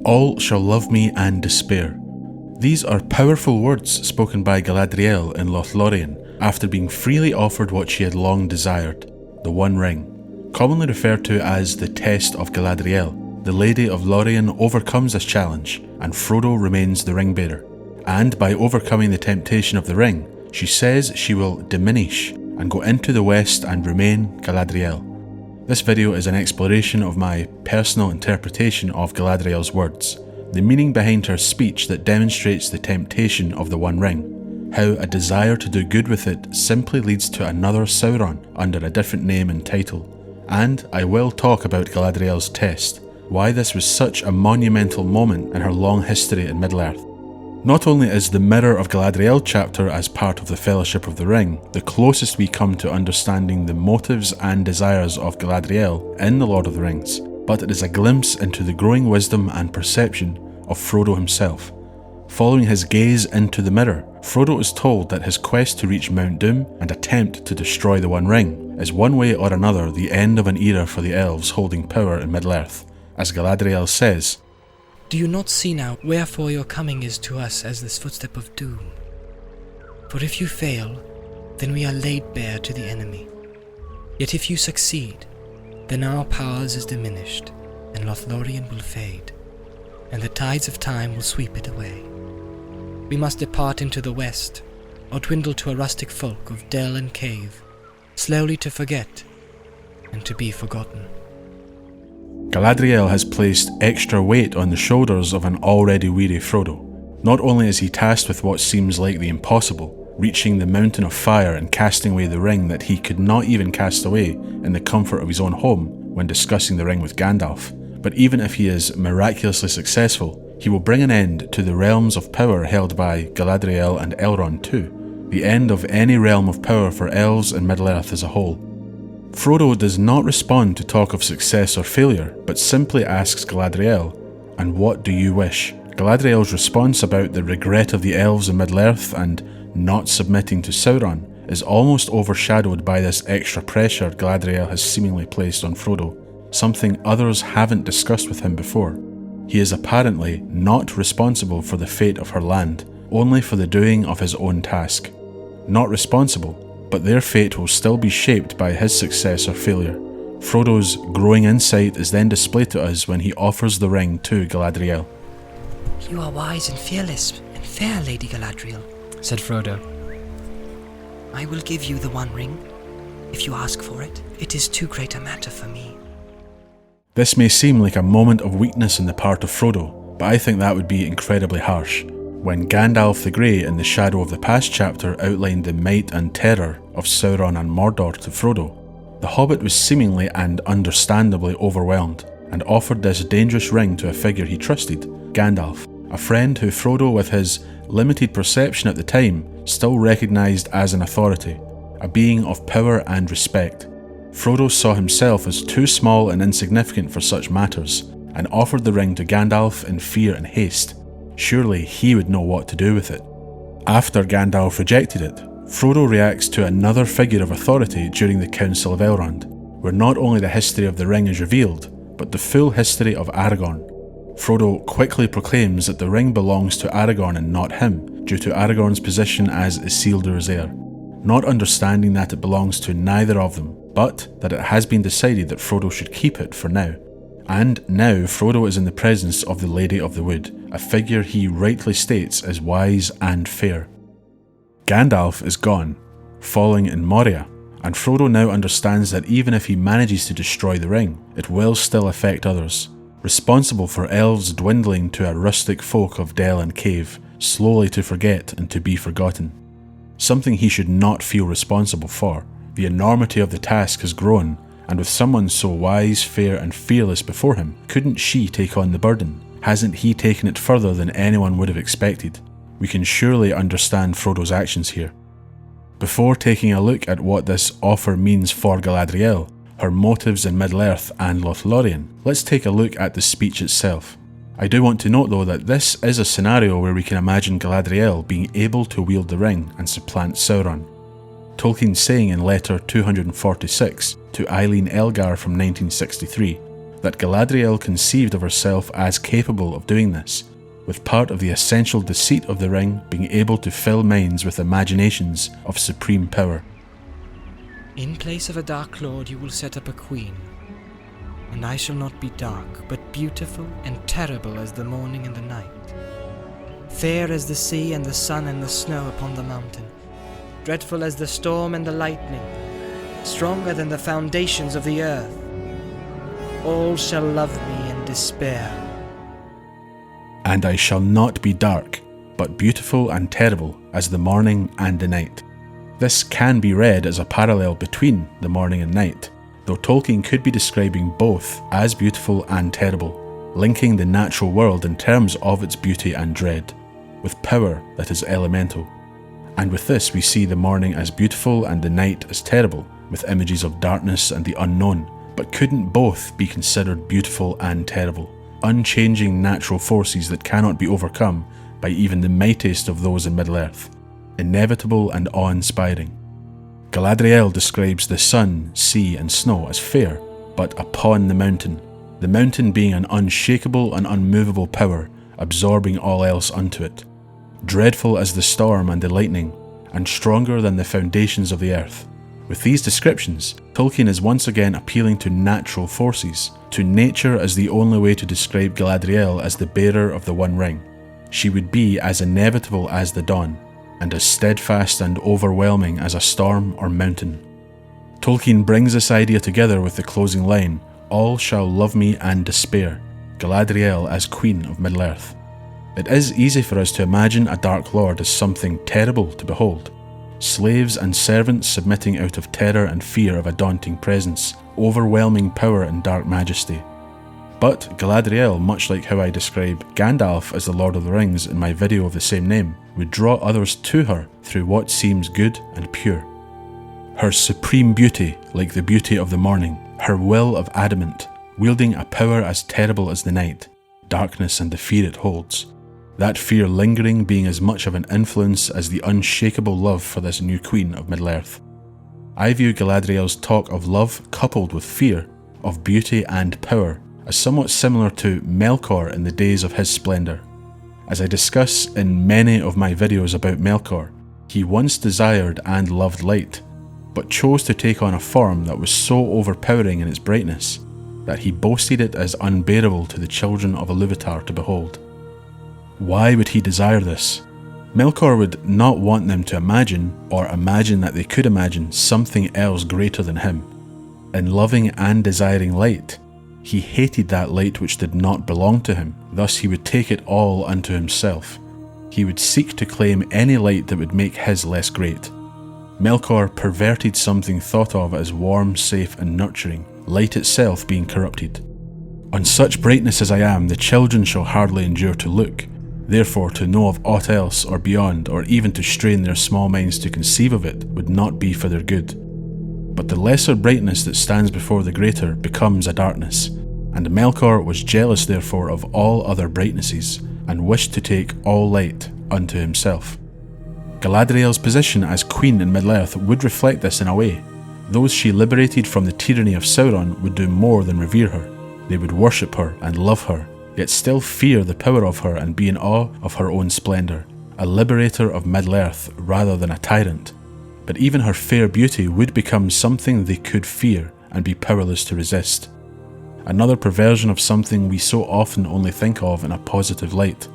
All shall love me and despair. These are powerful words spoken by Galadriel in Lothlórien after being freely offered what she had long desired, the One Ring. Commonly referred to as the Test of Galadriel, the Lady of Lórien overcomes this challenge and Frodo remains the ring bearer. And by overcoming the temptation of the ring, she says she will diminish and go into the west and remain Galadriel. This video is an exploration of my personal interpretation of Galadriel's words, the meaning behind her speech that demonstrates the temptation of the One Ring, how a desire to do good with it simply leads to another Sauron under a different name and title. And I will talk about Galadriel's test, why this was such a monumental moment in her long history in Middle-earth. Not only is the Mirror of Galadriel chapter as part of the Fellowship of the Ring the closest we come to understanding the motives and desires of Galadriel in The Lord of the Rings, but it is a glimpse into the growing wisdom and perception of Frodo himself. Following his gaze into the mirror, Frodo is told that his quest to reach Mount Doom and attempt to destroy the One Ring is one way or another the end of an era for the elves holding power in Middle-earth. As Galadriel says, "Do you not see now wherefore your coming is to us as this footstep of doom? For if you fail, then we are laid bare to the enemy. Yet if you succeed, then our powers is diminished, and Lothlórien will fade, and the tides of time will sweep it away. We must depart into the west, or dwindle to a rustic folk of dell and cave, slowly to forget, and to be forgotten." Galadriel has placed extra weight on the shoulders of an already weary Frodo. Not only is he tasked with what seems like the impossible, reaching the mountain of fire and casting away the ring that he could not even cast away in the comfort of his own home when discussing the ring with Gandalf, but even if he is miraculously successful, he will bring an end to the realms of power held by Galadriel and Elrond too, the end of any realm of power for elves and Middle-earth as a whole. Frodo does not respond to talk of success or failure, but simply asks Galadriel, "And what do you wish?" Galadriel's response about the regret of the elves in Middle-earth and not submitting to Sauron is almost overshadowed by this extra pressure Galadriel has seemingly placed on Frodo, something others haven't discussed with him before. He is apparently not responsible for the fate of her land, only for the doing of his own task. Not responsible, but their fate will still be shaped by his success or failure. Frodo's growing insight is then displayed to us when he offers the ring to Galadriel. "You are wise and fearless and fair, Lady Galadriel," said Frodo. "I will give you the One Ring, if you ask for it. It is too great a matter for me." This may seem like a moment of weakness on the part of Frodo, but I think that would be incredibly harsh. When Gandalf the Grey in the Shadow of the Past chapter outlined the might and terror of Sauron and Mordor to Frodo, the Hobbit was seemingly and understandably overwhelmed, and offered this dangerous ring to a figure he trusted, Gandalf, a friend who Frodo, with his limited perception at the time, still recognised as an authority, a being of power and respect. Frodo saw himself as too small and insignificant for such matters, and offered the ring to Gandalf in fear and haste. Surely he would know what to do with it. After Gandalf rejected it, Frodo reacts to another figure of authority during the Council of Elrond, where not only the history of the ring is revealed, but the full history of Aragorn. Frodo quickly proclaims that the ring belongs to Aragorn and not him, due to Aragorn's position as Isildur's heir, not understanding that it belongs to neither of them, but that it has been decided that Frodo should keep it for now. And now Frodo is in the presence of the Lady of the Wood, a figure he rightly states as wise and fair. Gandalf is gone, falling in Moria, and Frodo now understands that even if he manages to destroy the ring, it will still affect others, responsible for elves dwindling to a rustic folk of dell and cave, slowly to forget and to be forgotten. Something he should not feel responsible for. The enormity of the task has grown, and with someone so wise, fair and fearless before him, couldn't she take on the burden? Hasn't he taken it further than anyone would have expected? We can surely understand Frodo's actions here. Before taking a look at what this offer means for Galadriel, her motives in Middle-earth and Lothlórien, let's take a look at the speech itself. I do want to note though that this is a scenario where we can imagine Galadriel being able to wield the ring and supplant Sauron. Tolkien saying in letter 246 to Eileen Elgar from 1963, that Galadriel conceived of herself as capable of doing this, with part of the essential deceit of the ring being able to fill minds with imaginations of supreme power. In place of a Dark Lord you will set up a queen, and I shall not be dark, but beautiful and terrible as the morning and the night, fair as the sea and the sun and the snow upon the mountain, dreadful as the storm and the lightning, stronger than the foundations of the earth. All shall love me and despair. And I shall not be dark, but beautiful and terrible as the morning and the night. This can be read as a parallel between the morning and night, though Tolkien could be describing both as beautiful and terrible, linking the natural world in terms of its beauty and dread, with power that is elemental. And with this we see the morning as beautiful and the night as terrible, with images of darkness and the unknown, but couldn't both be considered beautiful and terrible? Unchanging natural forces that cannot be overcome by even the mightiest of those in Middle-earth, inevitable and awe-inspiring. Galadriel describes the sun, sea and snow as fair, but upon the mountain being an unshakable and unmovable power, absorbing all else unto it, dreadful as the storm and the lightning, and stronger than the foundations of the earth. With these descriptions, Tolkien is once again appealing to natural forces, to nature as the only way to describe Galadriel as the bearer of the One Ring. She would be as inevitable as the dawn, and as steadfast and overwhelming as a storm or mountain. Tolkien brings this idea together with the closing line, "All shall love me and despair," Galadriel as Queen of Middle-earth. It is easy for us to imagine a Dark Lord as something terrible to behold. Slaves and servants submitting out of terror and fear of a daunting presence, overwhelming power and dark majesty. But Galadriel, much like how I describe Gandalf as the Lord of the Rings in my video of the same name, would draw others to her through what seems good and pure. Her supreme beauty, like the beauty of the morning, her will of adamant, wielding a power as terrible as the night, darkness and the fear it holds. That fear lingering being as much of an influence as the unshakable love for this new queen of Middle-earth. I view Galadriel's talk of love coupled with fear, of beauty and power, as somewhat similar to Melkor in the days of his splendour. As I discuss in many of my videos about Melkor, he once desired and loved light, but chose to take on a form that was so overpowering in its brightness that he boasted it as unbearable to the children of Iluvatar to behold. Why would he desire this? Melkor would not want them to imagine, or imagine that they could imagine, something else greater than him. In loving and desiring light, he hated that light which did not belong to him, thus he would take it all unto himself. He would seek to claim any light that would make his less great. Melkor perverted something thought of as warm, safe and nurturing, light itself being corrupted. On such brightness as I am, the children shall hardly endure to look. Therefore, to know of aught else or beyond, or even to strain their small minds to conceive of it, would not be for their good. But the lesser brightness that stands before the greater becomes a darkness, and Melkor was jealous therefore of all other brightnesses, and wished to take all light unto himself. Galadriel's position as queen in Middle-earth would reflect this in a way. Those she liberated from the tyranny of Sauron would do more than revere her. They would worship her and love her, yet still fear the power of her and be in awe of her own splendour, a liberator of Middle-earth rather than a tyrant. But even her fair beauty would become something they could fear and be powerless to resist. Another perversion of something we so often only think of in a positive light.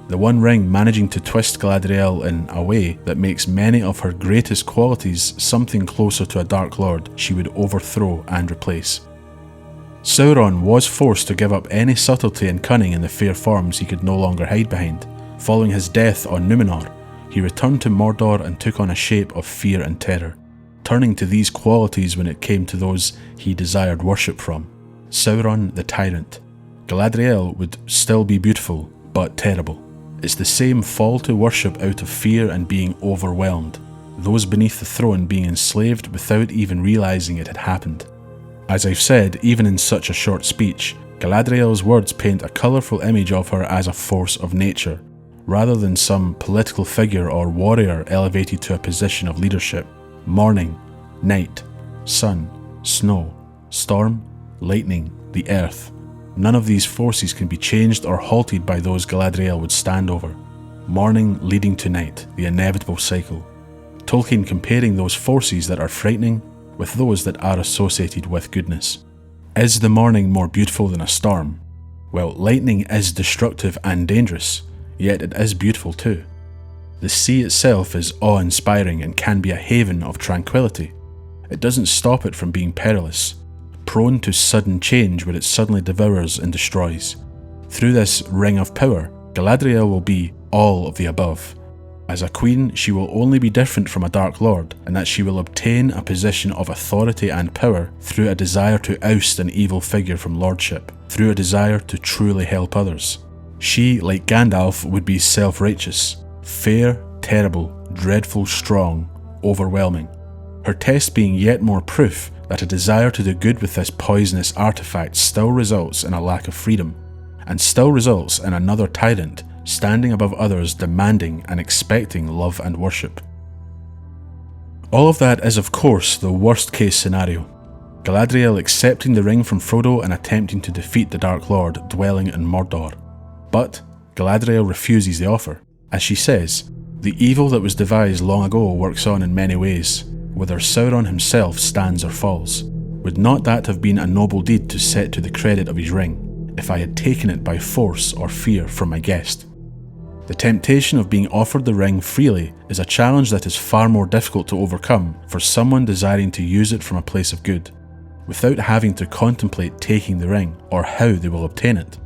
The One Ring managing to twist Galadriel in a way that makes many of her greatest qualities something closer to a Dark Lord she would overthrow and replace. Sauron was forced to give up any subtlety and cunning in the fair forms he could no longer hide behind. Following his death on Numenor, he returned to Mordor and took on a shape of fear and terror, turning to these qualities when it came to those he desired worship from. Sauron the tyrant. Galadriel would still be beautiful, but terrible. It's the same fall to worship out of fear and being overwhelmed, those beneath the throne being enslaved without even realising it had happened. As I've said, even in such a short speech, Galadriel's words paint a colourful image of her as a force of nature, rather than some political figure or warrior elevated to a position of leadership. Morning, night, sun, snow, storm, lightning, the earth, none of these forces can be changed or halted by those Galadriel would stand over. Morning leading to night, the inevitable cycle. Tolkien comparing those forces that are frightening with those that are associated with goodness. Is the morning more beautiful than a storm? Well, lightning is destructive and dangerous, yet it is beautiful too. The sea itself is awe-inspiring and can be a haven of tranquility. It doesn't stop it from being perilous, prone to sudden change where it suddenly devours and destroys. Through this ring of power, Galadriel will be all of the above. As a queen, she will only be different from a Dark Lord, in that she will obtain a position of authority and power through a desire to oust an evil figure from lordship, through a desire to truly help others. She, like Gandalf, would be self-righteous, fair, terrible, dreadful, strong, overwhelming. Her test being yet more proof that a desire to do good with this poisonous artifact still results in a lack of freedom, and still results in another tyrant standing above others demanding and expecting love and worship. All of that is of course the worst case scenario. Galadriel accepting the ring from Frodo and attempting to defeat the Dark Lord dwelling in Mordor. But Galadriel refuses the offer. As she says, the evil that was devised long ago works on in many ways, whether Sauron himself stands or falls. Would not that have been a noble deed to set to the credit of his ring, if I had taken it by force or fear from my guest? The temptation of being offered the ring freely is a challenge that is far more difficult to overcome for someone desiring to use it from a place of good, without having to contemplate taking the ring or how they will obtain it.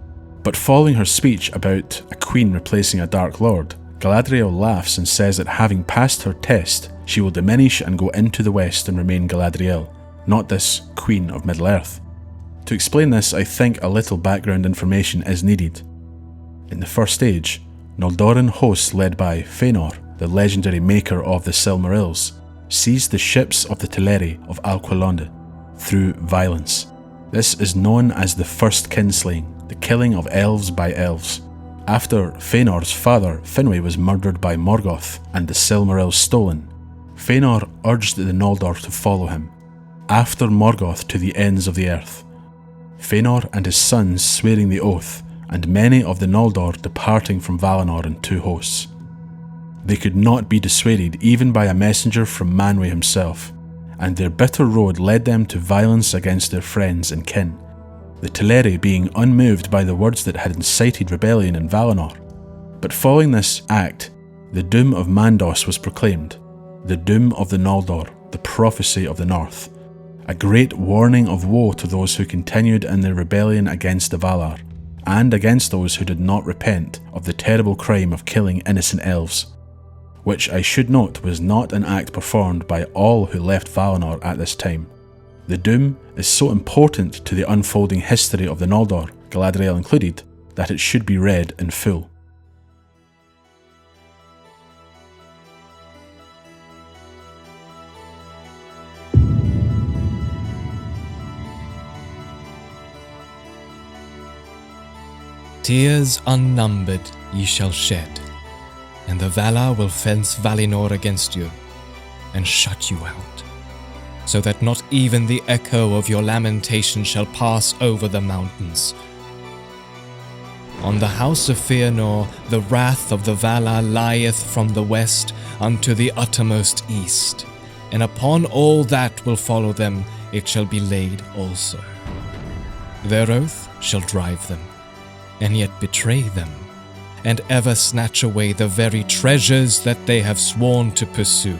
But following her speech about a queen replacing a Dark Lord, Galadriel laughs and says that having passed her test, she will diminish and go into the West and remain Galadriel, not this Queen of Middle-earth. To explain this, I think a little background information is needed. In the first age, Noldoran hosts led by Fëanor, the legendary maker of the Silmarils, seized the ships of the Teleri of Alqualondë through violence. This is known as the first kinslaying, the killing of elves by elves. After Fëanor's father, Finwë, was murdered by Morgoth and the Silmarils stolen, Fëanor urged the Noldor to follow him, after Morgoth to the ends of the earth. Fëanor and his sons swearing the oath, and many of the Noldor departing from Valinor in two hosts. They could not be dissuaded even by a messenger from Manwë himself, and their bitter road led them to violence against their friends and kin, the Teleri being unmoved by the words that had incited rebellion in Valinor. But following this act, the doom of Mandos was proclaimed, the doom of the Noldor, the prophecy of the North, a great warning of woe to those who continued in their rebellion against the Valar, and against those who did not repent of the terrible crime of killing innocent elves, which I should note was not an act performed by all who left Valinor at this time. The doom is so important to the unfolding history of the Noldor, Galadriel included, that it should be read in full. Tears unnumbered ye shall shed, and the Valar will fence Valinor against you, and shut you out, so that not even the echo of your lamentation shall pass over the mountains. On the house of Fëanor the wrath of the Valar lieth from the west unto the uttermost east, and upon all that will follow them it shall be laid also. Their oath shall drive them, and yet betray them, and ever snatch away the very treasures that they have sworn to pursue.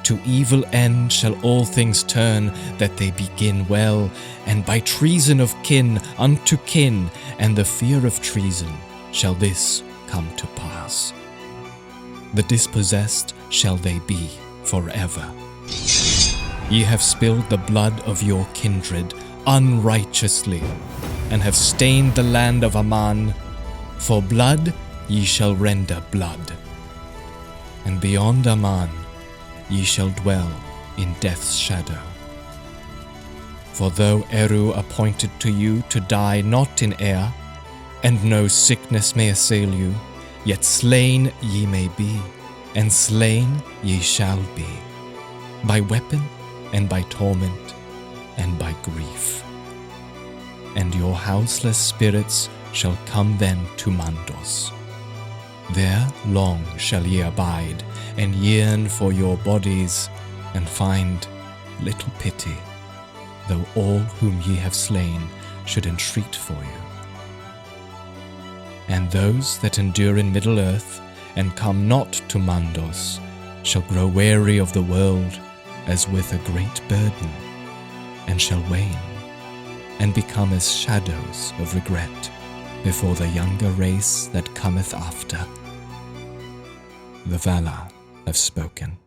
To evil end shall all things turn that they begin well, and by treason of kin unto kin, and the fear of treason, shall this come to pass. The dispossessed shall they be forever. Ye have spilled the blood of your kindred unrighteously, and have stained the land of Aman. For blood ye shall render blood, and beyond Aman ye shall dwell in death's shadow. For though Eru appointed to you to die not in air, and no sickness may assail you, yet slain ye may be, and slain ye shall be, by weapon and by torment and by grief. and your houseless spirits shall come then to Mandos. There long shall ye abide, and yearn for your bodies, and find little pity, though all whom ye have slain should entreat for you. And those that endure in Middle-earth, and come not to Mandos, shall grow weary of the world as with a great burden, and shall wane, and become as shadows of regret before the younger race that cometh after. The Valar have spoken.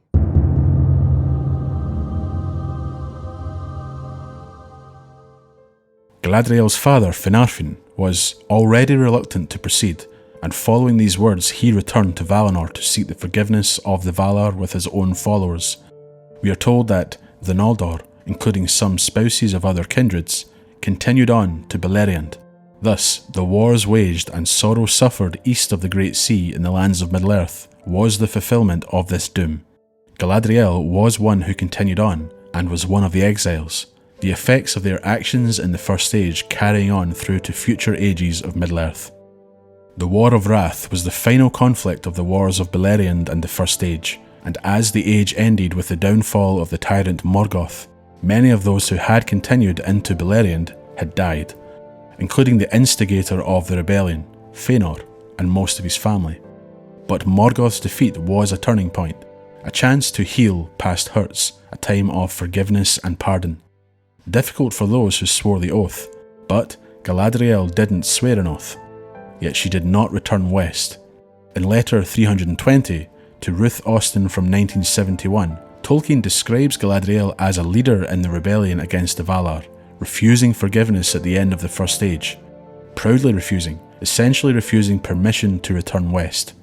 Galadriel's father, Finarfin, was already reluctant to proceed, and following these words he returned to Valinor to seek the forgiveness of the Valar with his own followers. We are told that the Noldor, including some spouses of other kindreds, continued on to Beleriand. Thus, the wars waged and sorrow suffered east of the Great Sea in the lands of Middle-earth was the fulfillment of this doom. Galadriel was one who continued on, and was one of the exiles, the effects of their actions in the First Age carrying on through to future ages of Middle-earth. The War of Wrath was the final conflict of the Wars of Beleriand and the First Age, and as the age ended with the downfall of the tyrant Morgoth, many of those who had continued into Beleriand had died, including the instigator of the rebellion, Fëanor, and most of his family. But Morgoth's defeat was a turning point, a chance to heal past hurts, a time of forgiveness and pardon. Difficult for those who swore the oath, but Galadriel didn't swear an oath, yet she did not return west. In letter 320 to Ruth Austin from 1971, Tolkien describes Galadriel as a leader in the rebellion against the Valar, refusing forgiveness at the end of the First Age, proudly refusing, essentially refusing permission to return west.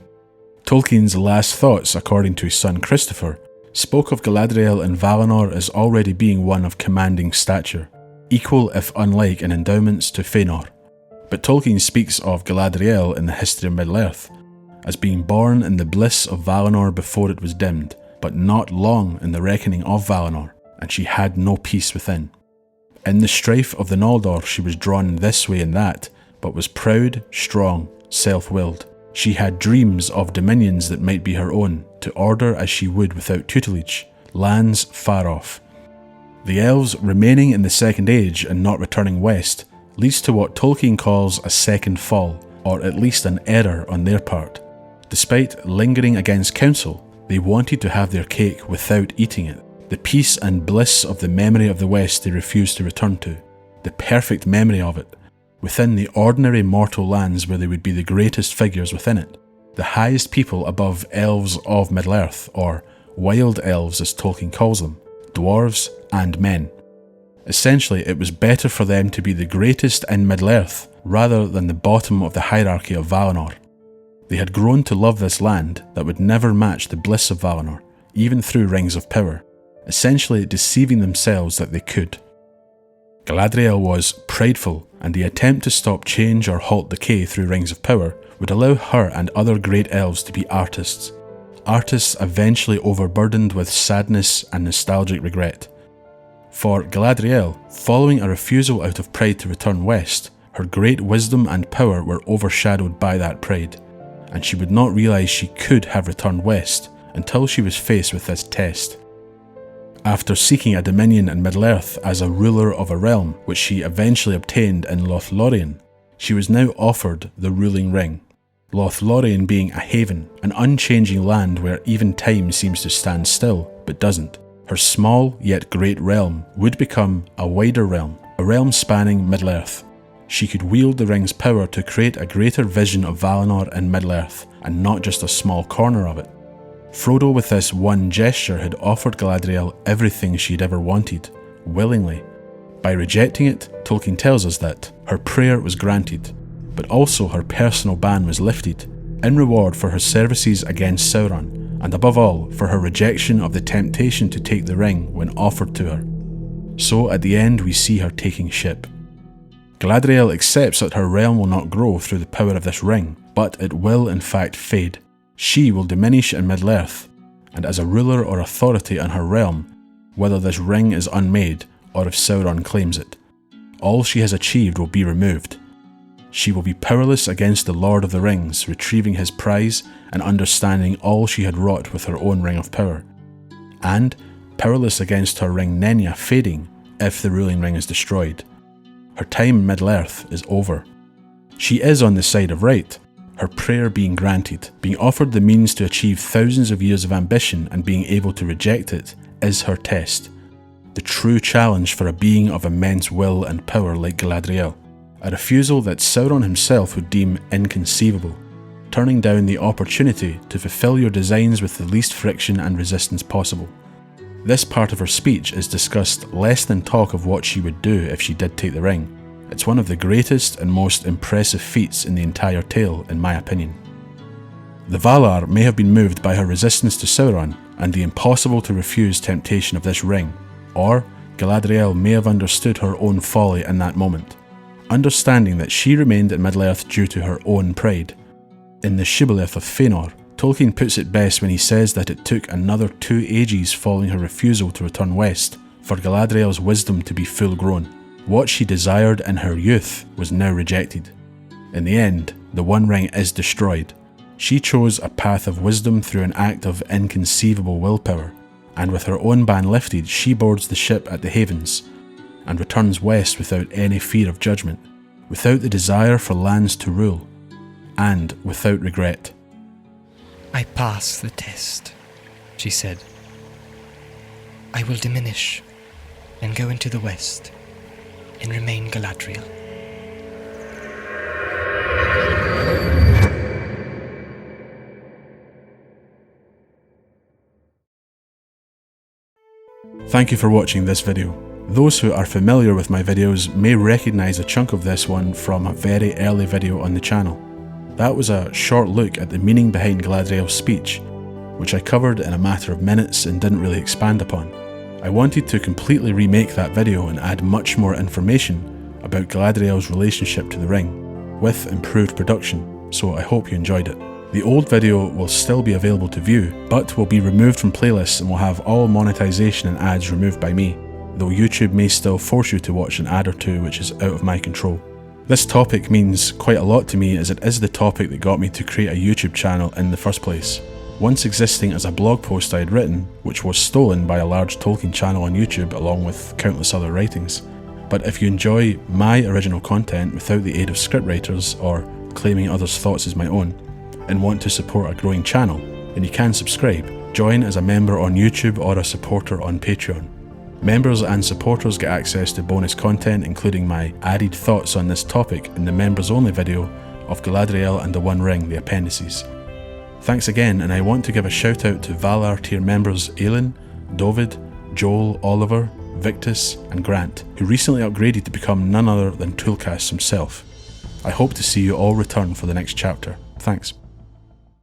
Tolkien's last thoughts, according to his son Christopher, spoke of Galadriel in Valinor as already being one of commanding stature, equal if unlike in endowments to Fëanor. But Tolkien speaks of Galadriel in the history of Middle-earth as being born in the bliss of Valinor before it was dimmed, but not long in the reckoning of Valinor, and she had no peace within. In the strife of the Noldor she was drawn this way and that, but was proud, strong, self-willed. She had dreams of dominions that might be her own, to order as she would without tutelage, lands far off. The elves remaining in the Second Age and not returning west leads to what Tolkien calls a second fall, or at least an error on their part. Despite lingering against counsel, they wanted to have their cake without eating it. The peace and bliss of the memory of the West they refused to return to, the perfect memory of it, within the ordinary mortal lands where they would be the greatest figures within it, the highest people above elves of Middle-earth, or wild elves as Tolkien calls them, dwarves and men. Essentially, it was better for them to be the greatest in Middle-earth rather than the bottom of the hierarchy of Valinor. They had grown to love this land that would never match the bliss of Valinor, even through rings of power, essentially deceiving themselves that they could. Galadriel was prideful, and the attempt to stop change or halt decay through rings of power would allow her and other great elves to be artists. Artists eventually overburdened with sadness and nostalgic regret. For Galadriel, following a refusal out of pride to return west, her great wisdom and power were overshadowed by that pride, and she would not realise she could have returned west until she was faced with this test. After seeking a dominion in Middle-earth as a ruler of a realm, which she eventually obtained in Lothlórien, she was now offered the ruling ring. Lothlórien being a haven, an unchanging land where even time seems to stand still, but doesn't. Her small yet great realm would become a wider realm, a realm spanning Middle-earth. She could wield the ring's power to create a greater vision of Valinor in Middle-earth, and not just a small corner of it. Frodo with this one gesture had offered Galadriel everything she'd ever wanted, willingly. By rejecting it, Tolkien tells us that her prayer was granted, but also her personal ban was lifted, in reward for her services against Sauron, and above all, for her rejection of the temptation to take the ring when offered to her. So at the end we see her taking ship. Galadriel accepts that her realm will not grow through the power of this ring, but it will in fact fade. She will diminish in Middle-earth, and as a ruler or authority in her realm, whether this ring is unmade or if Sauron claims it. all she has achieved will be removed. She will be powerless against the Lord of the Rings, retrieving his prize and understanding all she had wrought with her own ring of power, and powerless against her ring Nenya fading if the ruling ring is destroyed. Her time in Middle-earth is over. She is on the side of right, her prayer being granted. Being offered the means to achieve thousands of years of ambition and being able to reject it is her test. The true challenge for a being of immense will and power like Galadriel. A refusal that Sauron himself would deem inconceivable. Turning down the opportunity to fulfill your designs with the least friction and resistance possible. This part of her speech is discussed less than talk of what she would do if she did take the ring. It's one of the greatest and most impressive feats in the entire tale, in my opinion. The Valar may have been moved by her resistance to Sauron and the impossible to refuse temptation of this ring, or Galadriel may have understood her own folly in that moment, understanding that she remained in Middle-earth due to her own pride. In the Shibboleth of Fëanor, Tolkien puts it best when he says that it took another 2 ages following her refusal to return west for Galadriel's wisdom to be full grown. What she desired in her youth was now rejected. In the end, the One Ring is destroyed. She chose a path of wisdom through an act of inconceivable willpower, and with her own ban lifted, she boards the ship at the Havens, and returns west without any fear of judgment, without the desire for lands to rule, and without regret. I pass the test, she said. I will diminish and go into the west and remain Galadriel. Thank you for watching this video. Those who are familiar with my videos may recognise a chunk of this one from a very early video on the channel. That was a short look at the meaning behind Galadriel's speech, which I covered in a matter of minutes and didn't really expand upon. I wanted to completely remake that video and add much more information about Galadriel's relationship to the ring, with improved production, so I hope you enjoyed it. The old video will still be available to view, but will be removed from playlists and will have all monetization and ads removed by me, though YouTube may still force you to watch an ad or two, which is out of my control. This topic means quite a lot to me, as it is the topic that got me to create a YouTube channel in the first place. Once existing as a blog post I had written, which was stolen by a large Tolkien channel on YouTube along with countless other writings. But if you enjoy my original content without the aid of scriptwriters or claiming others' thoughts as my own, and want to support a growing channel, then you can subscribe. Join as a member on YouTube or a supporter on Patreon. Members and supporters get access to bonus content, including my added thoughts on this topic in the members only video of Galadriel and the One Ring, the appendices. Thanks again, and I want to give a shout out to Valar tier members Aelin, Dovid, Joel, Oliver, Victus and Grant, who recently upgraded to become none other than Toolcast himself. I hope to see you all return for the next chapter. Thanks.